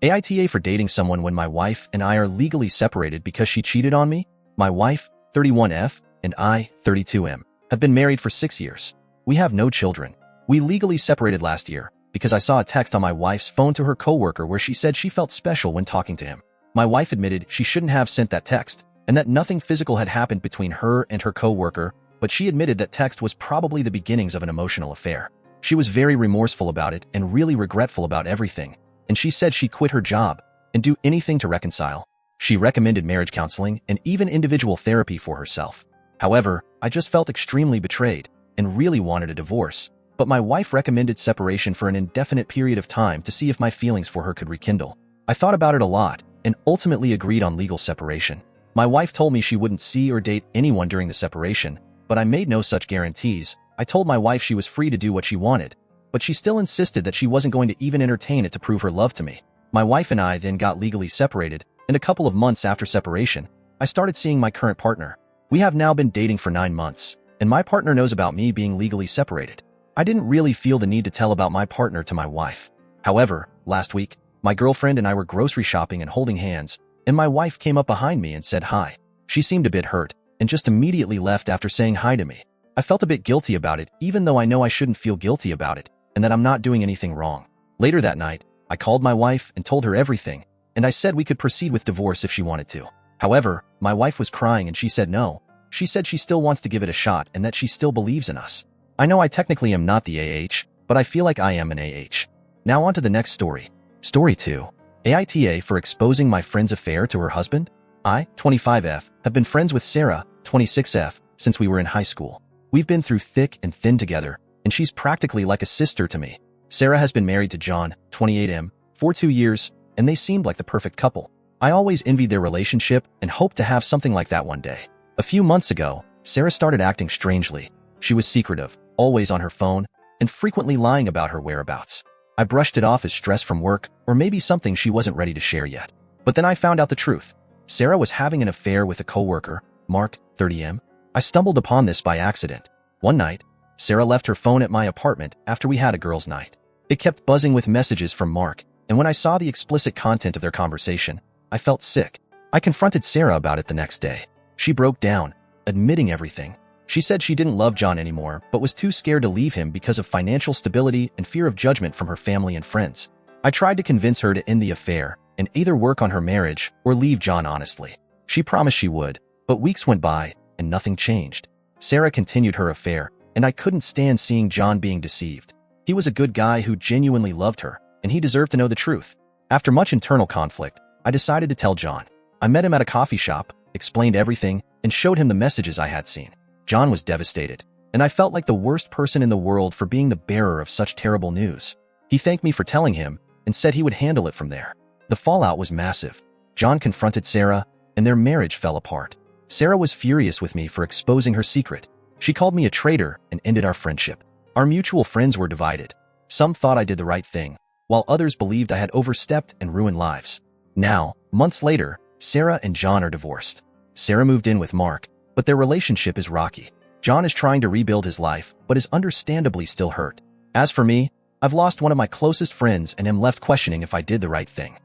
AITA for dating someone when my wife and I are legally separated because she cheated on me. My wife, 31F, and I, 32M, have been married for 6 years. We have no children. We legally separated last year because I saw a text on my wife's phone to her coworker where she said she felt special when talking to him. My wife admitted she shouldn't have sent that text and that nothing physical had happened between her and her coworker, but she admitted that text was probably the beginnings of an emotional affair. She was very remorseful about it and really regretful about everything, and she said she'd quit her job and do anything to reconcile. She recommended marriage counseling and even individual therapy for herself. However, I just felt extremely betrayed and really wanted a divorce, but my wife recommended separation for an indefinite period of time to see if my feelings for her could rekindle. I thought about it a lot and ultimately agreed on legal separation. My wife told me she wouldn't see or date anyone during the separation, but I made no such guarantees. I told my wife she was free to do what she wanted, but she still insisted that she wasn't going to even entertain it to prove her love to me. My wife and I then got legally separated, and a couple of months after separation, I started seeing my current partner. We have now been dating for 9 months, and my partner knows about me being legally separated. I didn't really feel the need to tell about my partner to my wife. However, last week, my girlfriend and I were grocery shopping and holding hands, and my wife came up behind me and said hi. She seemed a bit hurt, and just immediately left after saying hi to me. I felt a bit guilty about it, even though I know I shouldn't feel guilty about it, and that I'm not doing anything wrong. Later that night, I called my wife and told her everything, and I said we could proceed with divorce if she wanted to. However, my wife was crying and she said no. She said she still wants to give it a shot and that she still believes in us. I know I technically am not the AH, but I feel like I am an AH. Now on to the next story. Story 2. AITA for exposing my friend's affair to her husband? I, 25F, have been friends with Sarah, 26F, since we were in high school. We've been through thick and thin together, and she's practically like a sister to me. Sarah has been married to John, 28M, for 2 years, and they seemed like the perfect couple. I always envied their relationship and hoped to have something like that one day. A few months ago, Sarah started acting strangely. She was secretive, always on her phone, and frequently lying about her whereabouts. I brushed it off as stress from work, or maybe something she wasn't ready to share yet. But then I found out the truth. Sarah was having an affair with a coworker, Mark, 30M. I stumbled upon this by accident. One night, Sarah left her phone at my apartment after we had a girls' night. It kept buzzing with messages from Mark, and when I saw the explicit content of their conversation, I felt sick. I confronted Sarah about it the next day. She broke down, admitting everything. She said she didn't love John anymore, but was too scared to leave him because of financial stability and fear of judgment from her family and friends. I tried to convince her to end the affair and either work on her marriage or leave John honestly. She promised she would, but weeks went by and nothing changed. Sarah continued her affair, and I couldn't stand seeing John being deceived. He was a good guy who genuinely loved her, and he deserved to know the truth. After much internal conflict, I decided to tell John. I met him at a coffee shop, explained everything, and showed him the messages I had seen. John was devastated, and I felt like the worst person in the world for being the bearer of such terrible news. He thanked me for telling him and said he would handle it from there. The fallout was massive. John confronted Sarah, and their marriage fell apart. Sarah was furious with me for exposing her secret. She called me a traitor and ended our friendship. Our mutual friends were divided. Some thought I did the right thing, while others believed I had overstepped and ruined lives. Now, months later, Sarah and John are divorced. Sarah moved in with Mark, but their relationship is rocky. John is trying to rebuild his life, but is understandably still hurt. As for me, I've lost one of my closest friends and am left questioning if I did the right thing.